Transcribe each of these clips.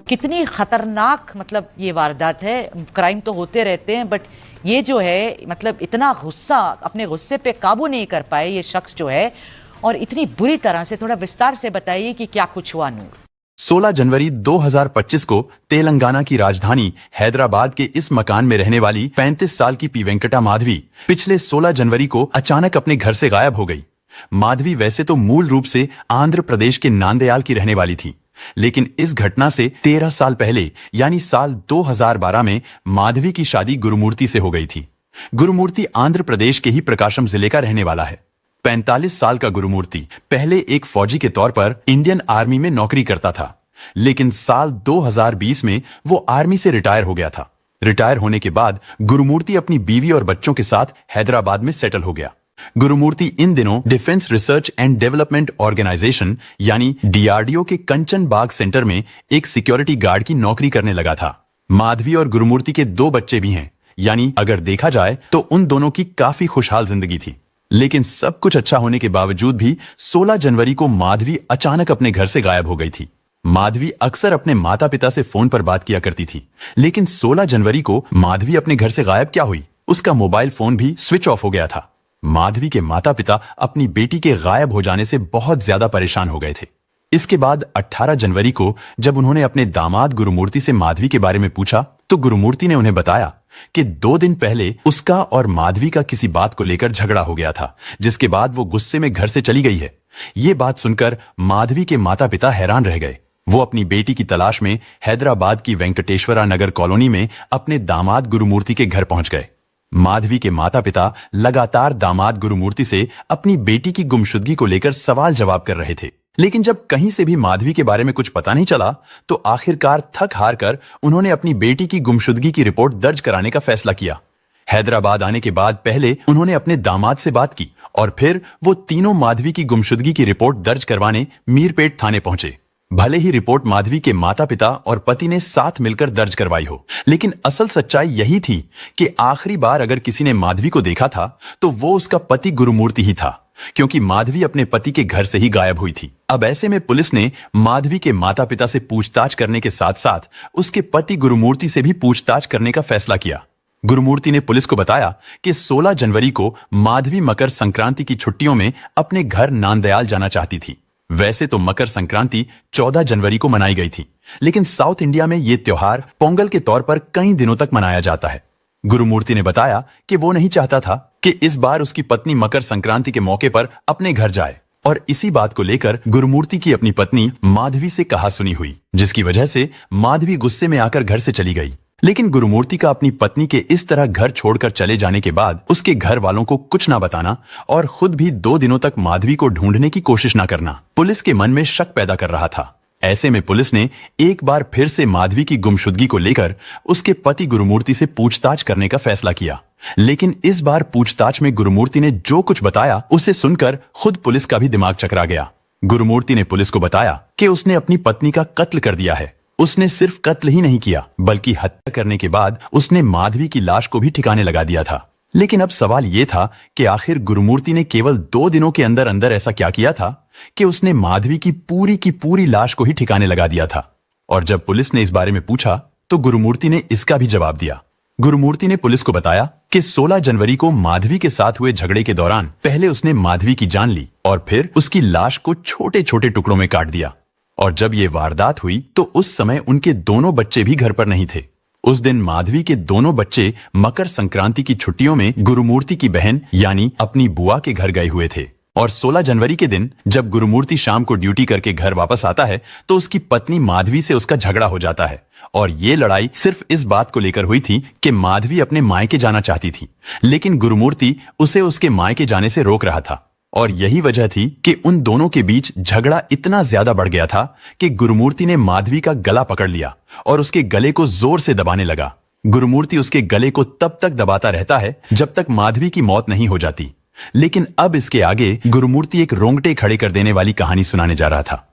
कितनी खतरनाक मतलब ये वारदात है। क्राइम तो होते रहते हैं बट ये जो है मतलब इतना गुस्सा, अपने गुस्से पे काबू नहीं कर पाए ये शख्स जो है, और इतनी बुरी तरह से। थोड़ा विस्तार से बताइए कि क्या कुछ हुआ नूर। 16 जनवरी 2025 को तेलंगाना की राजधानी हैदराबाद के इस मकान में रहने वाली 35 साल की पी वेंकटा माधवी पिछले 16 जनवरी को अचानक अपने घर से गायब हो गई। माधवी वैसे तो मूल रूप से आंध्र प्रदेश के नांदयाल की रहने वाली थी, लेकिन इस घटना से 13 साल पहले यानी साल 2012 में माधवी की शादी गुरुमूर्ति से हो गई थी। गुरुमूर्ति आंध्र प्रदेश के ही प्रकाशम जिले का रहने वाला है। 45 साल का गुरुमूर्ति पहले एक फौजी के तौर पर इंडियन आर्मी में नौकरी करता था, लेकिन साल 2020 में वो आर्मी से रिटायर हो गया था। रिटायर होने के बाद गुरुमूर्ति अपनी बीवी और बच्चों के साथ हैदराबाद में सेटल हो गया। गुरुमूर्ति इन दिनों defence research and development organisation यानी डीआरडीओ के कंचन बाग सेंटर में एक सिक्योरिटी गार्ड की नौकरी करने लगा था। माधवी और गुरुमूर्ति के 2 बच्चे भी हैं, यानी अगर देखा जाए तो उन दोनों की काफी खुशहाल जिंदगी थी। लेकिन सब कुछ अच्छा होने के बावजूद भी 16 जनवरी को माधवी अचानक अपने घर से गायब हो गई थी। माधवी अक्सर अपने माता पिता से फोन पर बात किया करती थी, लेकिन 16 जनवरी को माधवी अपने घर से गायब क्या हुई? उसका मोबाइल फोन भी स्विच ऑफ हो गया था। माधवी के माता पिता अपनी बेटी के गायब हो जाने से बहुत ज्यादा परेशान हो गए थे। इसके बाद 18 जनवरी को जब उन्होंने अपने दामाद गुरुमूर्ति से माधवी के बारे में पूछा, तो गुरुमूर्ति ने उन्हें बताया कि 2 दिन पहले उसका और माधवी का किसी बात को लेकर झगड़ा हो गया था, जिसके बाद वो गुस्से में घर से चली गई है। ये बात सुनकर माधवी के माता पिता हैरान रह गए। वो अपनी बेटी की तलाश में हैदराबाद की वेंकटेश्वरा नगर कॉलोनी में अपने दामाद गुरुमूर्ति के घर पहुंच गए। माधवी के माता पिता लगातार दामाद गुरुमूर्ति से अपनी बेटी की गुमशुदगी को लेकर सवाल जवाब कर रहे थे, लेकिन जब कहीं से भी माधवी के बारे में कुछ पता नहीं चला, तो आखिरकार थक हार कर उन्होंने अपनी बेटी की गुमशुदगी की रिपोर्ट दर्ज कराने का फैसला किया। हैदराबाद आने के बाद पहले उन्होंने अपने दामाद से बात की और फिर वो तीनों माधवी की गुमशुदगी की रिपोर्ट दर्ज करवाने मीरपेट थाने पहुंचे। भले ही रिपोर्ट माधवी के माता पिता और पति ने साथ मिलकर दर्ज करवाई हो, लेकिन असल सच्चाई यही थी कि आखिरी बार अगर किसी ने माधवी को देखा था तो वो उसका पति गुरुमूर्ति ही था, क्योंकि माधवी अपने पति के घर से ही गायब हुई थी। अब ऐसे में पुलिस ने माधवी के माता पिता से पूछताछ करने के साथ साथ उसके पति गुरुमूर्ति से भी पूछताछ करने का फैसला किया। गुरुमूर्ति ने पुलिस को बताया कि 16 जनवरी को माधवी मकर संक्रांति की छुट्टियों में अपने घर नांदयाल जाना चाहती थी। वैसे तो मकर संक्रांति 14 जनवरी को मनाई गई थी, लेकिन साउथ इंडिया में यह त्योहार पोंगल के तौर पर कई दिनों तक मनाया जाता है। गुरुमूर्ति ने बताया कि वो नहीं चाहता था कि इस बार उसकी पत्नी मकर संक्रांति के मौके पर अपने घर जाए, और इसी बात को लेकर गुरुमूर्ति की अपनी पत्नी माधवी से कहासुनी हुई, जिसकी वजह से माधवी गुस्से में आकर घर से चली गई। लेकिन गुरुमूर्ति का अपनी पत्नी के इस तरह घर छोड़कर चले जाने के बाद उसके घर वालों को कुछ ना बताना और खुद भी 2 दिनों तक माधवी को ढूंढने की कोशिश ना करना पुलिस के मन में शक पैदा कर रहा था। ऐसे में पुलिस ने एक बार फिर से माधवी की गुमशुदगी को लेकर उसके पति गुरुमूर्ति से पूछताछ करने का फैसला किया, लेकिन इस बार पूछताछ में गुरुमूर्ति ने जो कुछ बताया उसे सुनकर खुद पुलिस का भी दिमाग चकरा गया। गुरुमूर्ति ने पुलिस को बताया कि उसने अपनी पत्नी का कत्ल कर दिया है। उसने सिर्फ कत्ल ही नहीं किया, बल्कि हत्या करने के बाद उसने माधवी की लाश को भी ठिकाने लगा दिया था। लेकिन अब सवाल यह था कि आखिर गुरुमूर्ति ने केवल 2 दिनों के अंदर अंदर ऐसा क्या किया था कि उसने माधवी की पूरी लाश को ही ठिकाने लगा दिया था। और जब पुलिस ने इस बारे में पूछा तो गुरुमूर्ति ने इसका भी जवाब दिया। गुरुमूर्ति ने पुलिस को बताया कि 16 जनवरी को माधवी के साथ हुए झगड़े के दौरान पहले उसने माधवी की जान ली और फिर उसकी लाश को छोटे छोटे टुकड़ों में काट दिया। और जब ये वारदात हुई तो उस समय उनके दोनों बच्चे भी घर पर नहीं थे। उस दिन माधवी के दोनों बच्चे मकर संक्रांति की छुट्टियों में गुरुमूर्ति की बहन यानी अपनी बुआ के घर गए हुए थे। और 16 जनवरी के दिन जब गुरुमूर्ति शाम को ड्यूटी करके घर वापस आता है तो उसकी पत्नी माधवी से उसका झगड़ा हो जाता है। और ये लड़ाई सिर्फ इस बात को लेकर हुई थी कि माधवी अपने मायके जाना चाहती थी, लेकिन गुरुमूर्ति उसे उसके मायके जाने से रोक रहा था। और यही वजह थी कि उन दोनों के बीच झगड़ा इतना ज्यादा बढ़ गया था कि गुरुमूर्ति ने माधवी का गला पकड़ लिया और उसके गले को जोर से दबाने लगा। गुरुमूर्ति उसके गले को तब तक दबाता रहता है जब तक माधवी की मौत नहीं हो जाती। लेकिन अब इसके आगे गुरुमूर्ति एक रोंगटे खड़े कर देने वाली कहानी सुनाने जा रहा था।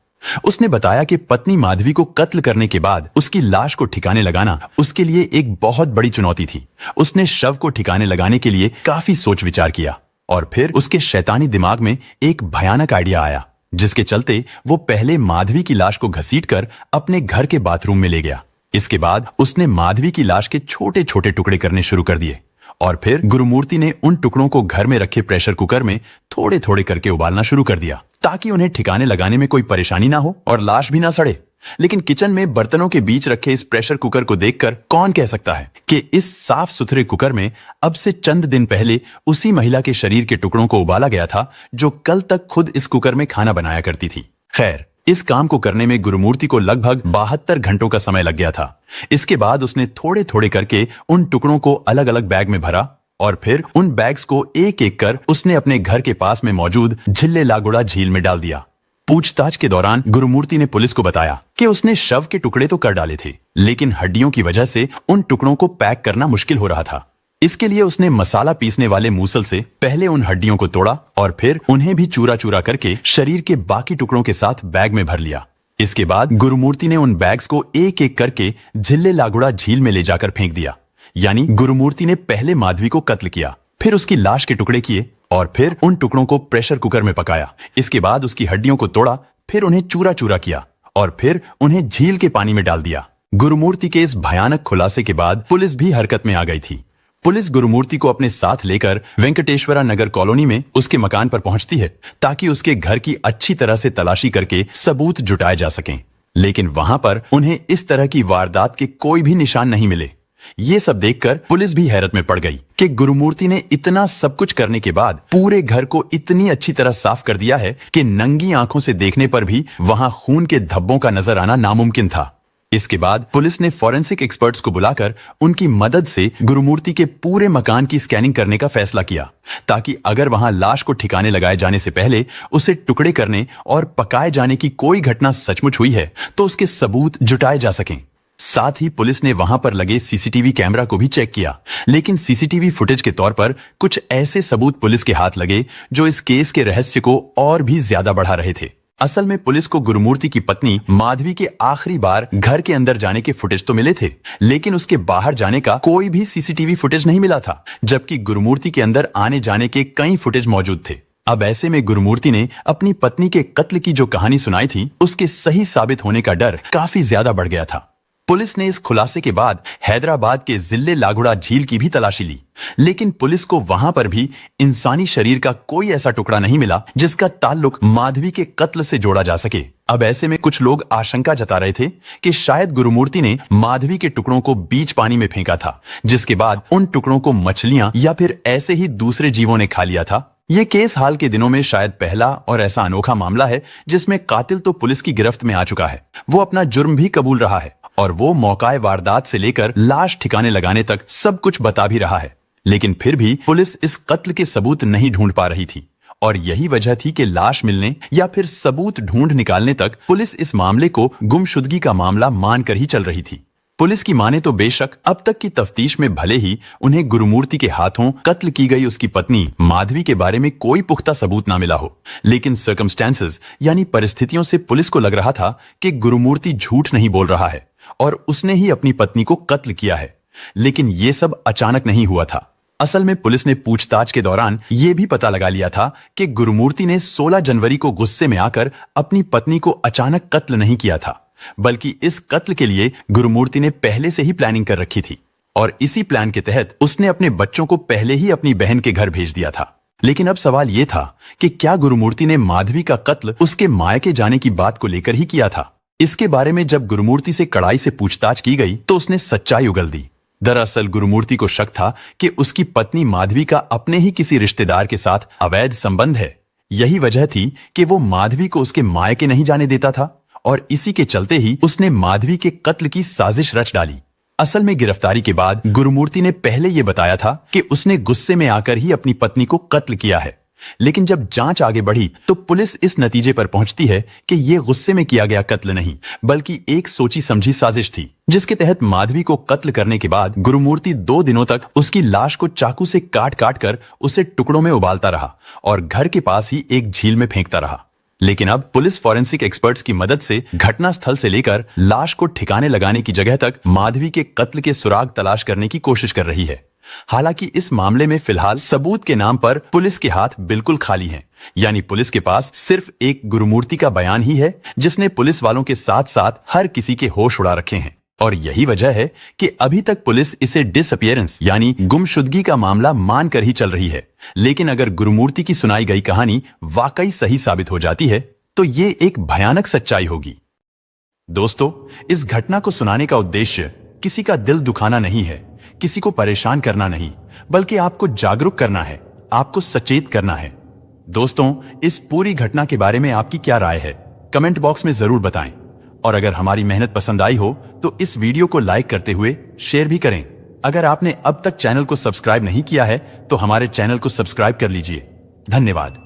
उसने बताया कि पत्नी माधवी को कत्ल करने के बाद उसकी लाश को ठिकाने लगाना उसके लिए एक बहुत बड़ी चुनौती थी। उसने शव को ठिकाने लगाने के लिए काफी सोच विचार किया और फिर उसके शैतानी दिमाग में एक भयानक आइडिया आया, जिसके चलते वो पहले माधवी की लाश को घसीटकर अपने घर के बाथरूम में ले गया। इसके बाद उसने माधवी की लाश के छोटे छोटे टुकड़े करने शुरू कर दिए और फिर गुरुमूर्ति ने उन टुकड़ों को घर में रखे प्रेशर कुकर में थोड़े थोड़े करके उबालना शुरू कर दिया ताकि उन्हें ठिकाने लगाने में कोई परेशानी ना हो और लाश भी ना सड़े। लेकिन किचन में बर्तनों के बीच रखे इस प्रेशर कुकर को देखकर कौन कह सकता है कि इस साफ सुथरे कुकर में अब से चंद दिन पहले उसी महिला के शरीर के टुकड़ों को उबाला गया था जो कल तक खुद इस कुकर में खाना बनाया करती थी। खैर, इस काम को करने में गुरुमूर्ति को लगभग 72 घंटों का समय लग गया था। इसके बाद उसने थोड़े थोड़े करके उन टुकड़ों को अलग अलग बैग में भरा और फिर उन बैग्स को एक एक कर उसने अपने घर के पास में मौजूद झिल्ले लागुड़ा झील में डाल दिया। पूछताछ के दौरान गुरुमूर्ति ने पुलिस को बताया कि उसने शव के टुकड़े तो कर डाले थे, लेकिन हड्डियों की वजह से उन टुकड़ों को पैक करना मुश्किल हो रहा था। इसके लिए उसने मसाला पीसने वाले मूसल से पहले उन हड्डियों को तोड़ा और फिर उन्हें भी चूरा चूरा करके शरीर के बाकी टुकड़ों के साथ बैग में भर लिया। इसके बाद गुरुमूर्ति ने उन बैग्स को एक एक करके झिल्ले लागुड़ा झील में ले जाकर फेंक दिया। यानी गुरुमूर्ति ने पहले माधवी को कत्ल किया, फिर उसकी लाश के टुकड़े किए और फिर उन टुकड़ों को प्रेशर कुकर में पकाया। इसके बाद उसकी हड्डियों को तोड़ा, फिर उन्हें चूरा चूरा किया और फिर उन्हें झील के पानी में डाल दिया। गुरुमूर्ति के इस भयानक खुलासे के बाद पुलिस भी हरकत में आ गई थी। पुलिस गुरुमूर्ति को अपने साथ लेकर वेंकटेश्वरा नगर कॉलोनी में उसके मकान पर पहुंचती है ताकि उसके घर की अच्छी तरह से तलाशी करके सबूत जुटाए जा सकें। लेकिन वहां पर उन्हें इस तरह की वारदात के कोई भी निशान नहीं मिले। ये सब देखकर पुलिस भी हैरत में पड़ गई कि गुरुमूर्ति ने इतना सब कुछ करने के बाद पूरे घर को इतनी अच्छी तरह साफ कर दिया है कि नंगी आंखों से देखने पर भी वहां खून के धब्बों का नजर आना नामुमकिन था। इसके बाद पुलिस ने फॉरेंसिक एक्सपर्ट्स को बुलाकर उनकी मदद से गुरुमूर्ति के पूरे मकान की स्कैनिंग करने का फैसला किया ताकि अगर वहां लाश को ठिकाने लगाए जाने से पहले उसे टुकड़े करने और पकाए जाने की कोई घटना सचमुच हुई है तो उसके सबूत जुटाए जा सकें। साथ ही पुलिस ने वहां पर लगे सीसीटीवी कैमरा को भी चेक किया, लेकिन सीसीटीवी फुटेज के तौर पर कुछ ऐसे सबूत पुलिस के हाथ लगे जो इस केस के रहस्य को और भी ज्यादा बढ़ा रहे थे। असल में पुलिस को गुरुमूर्ति की पत्नी माधवी के आखिरी बार घर के अंदर जाने के फुटेज तो मिले थे, लेकिन उसके बाहर जाने का कोई भी सीसीटीवी फुटेज नहीं मिला था, जबकि गुरुमूर्ति के अंदर आने जाने के कई फुटेज मौजूद थे। अब ऐसे में गुरुमूर्ति ने अपनी पत्नी के कत्ल की जो कहानी सुनाई थी उसके सही साबित होने का डर काफी ज्यादा बढ़ गया था। पुलिस ने इस खुलासे के बाद हैदराबाद के जिले लागुड़ा झील की भी तलाशी ली, लेकिन पुलिस को वहां पर भी इंसानी शरीर का कोई ऐसा टुकड़ा नहीं मिला जिसका ताल्लुक माधवी के कत्ल से जोड़ा जा सके। अब ऐसे में कुछ लोग आशंका जता रहे थे कि शायद गुरुमूर्ति ने माधवी के टुकड़ों को बीच पानी में फेंका था, जिसके बाद उन टुकड़ों को मछलियां या फिर ऐसे ही दूसरे जीवों ने खा लिया था। ये केस हाल के दिनों में शायद पहला और ऐसा अनोखा मामला है जिसमें कातिल तो पुलिस की गिरफ्त में आ चुका है, वो अपना जुर्म भी कबूल रहा है और वो मौकाए वारदात से लेकर लाश ठिकाने लगाने तक सब कुछ बता भी रहा है। लेकिन फिर भी पुलिस इस कत्ल के सबूत नहीं ढूंढ पा रही थी और यही वजह थी कि लाश मिलने या फिर सबूत ढूंढ निकालने तक पुलिस इस मामले को गुमशुदगी का मामला मानकर ही चल रही थी। पुलिस की माने तो बेशक अब तक की तफ्तीश में भले ही उन्हें गुरुमूर्ति के हाथों कत्ल की गई उसकी पत्नी माधवी के बारे में कोई पुख्ता सबूत ना मिला हो, लेकिन सर्कमस्टेंसेस यानी परिस्थितियों से पुलिस को लग रहा था कि गुरुमूर्ति झूठ नहीं बोल रहा है और उसने ही अपनी पत्नी को कत्ल किया है। लेकिन ये सब अचानक नहीं हुआ था। असल में पुलिस ने पूछताछ के दौरान यह भी पता लगा लिया था कि गुरुमूर्ति ने 16 जनवरी को गुस्से में आकर अपनी पत्नी को अचानक कत्ल नहीं किया था, बल्कि इस कत्ल के लिए गुरुमूर्ति ने पहले से ही प्लानिंग कर रखी थी और इसी प्लान के तहत उसने अपने बच्चों को पहले ही अपनी बहन के घर भेज दिया था। लेकिन अब सवाल यह था कि क्या गुरुमूर्ति ने माधवी का कत्ल उसके मायके जाने की बात को लेकर ही किया था। इसके बारे में जब गुरुमूर्ति से कड़ाई से पूछताछ की गई तो उसने सच्चाई उगल दी। दरअसल गुरुमूर्ति को शक था कि उसकी पत्नी माधवी का अपने ही किसी रिश्तेदार के साथ अवैध संबंध है। यही वजह थी कि वो माधवी को उसके मायके नहीं जाने देता था और इसी के चलते ही उसने माधवी के कत्ल की साजिश रच डाली। असल में गिरफ्तारी के बाद गुरुमूर्ति ने पहले यह बताया था कि उसने गुस्से में आकर ही अपनी पत्नी को कत्ल किया है, लेकिन जब जांच आगे बढ़ी तो पुलिस इस नतीजे पर पहुंचती है कि यह गुस्से में किया गया कत्ल नहीं बल्कि एक सोची समझी साजिश थी, जिसके तहत माधवी को कत्ल करने के बाद गुरुमूर्ति 2 दिनों तक उसकी लाश को चाकू से काट काट कर उसे टुकड़ों में उबालता रहा और घर के पास ही एक झील में फेंकता रहा। लेकिन अब पुलिस फॉरेंसिक एक्सपर्ट्स की मदद से घटना स्थल से लेकर लाश को ठिकाने लगाने की जगह तक माधवी के कत्ल के सुराग तलाश करने की कोशिश कर रही है। हालांकि इस मामले में फिलहाल सबूत के नाम पर पुलिस के हाथ बिल्कुल खाली हैं यानी पुलिस के पास सिर्फ एक गुरुमूर्ति का बयान ही है जिसने पुलिस वालों के साथ साथ हर किसी के होश उड़ा रखे हैं। और यही वजह है कि अभी तक पुलिस इसे डिसअपियरेंस यानी गुमशुदगी का मामला मानकर ही चल रही है। लेकिन अगर गुरुमूर्ति की सुनाई गई कहानी वाकई सही साबित हो जाती है तो ये एक भयानक सच्चाई होगी। दोस्तों, इस घटना को सुनाने का उद्देश्य किसी का दिल दुखाना नहीं है, किसी को परेशान करना नहीं, बल्कि आपको जागरूक करना है, आपको सचेत करना है। दोस्तों, इस पूरी घटना के बारे में आपकी क्या राय है, कमेंट बॉक्स में जरूर बताएं। और अगर हमारी मेहनत पसंद आई हो तो इस वीडियो को लाइक करते हुए शेयर भी करें। अगर आपने अब तक चैनल को सब्सक्राइब नहीं किया है तो हमारे चैनल को सब्सक्राइब कर लीजिए। धन्यवाद।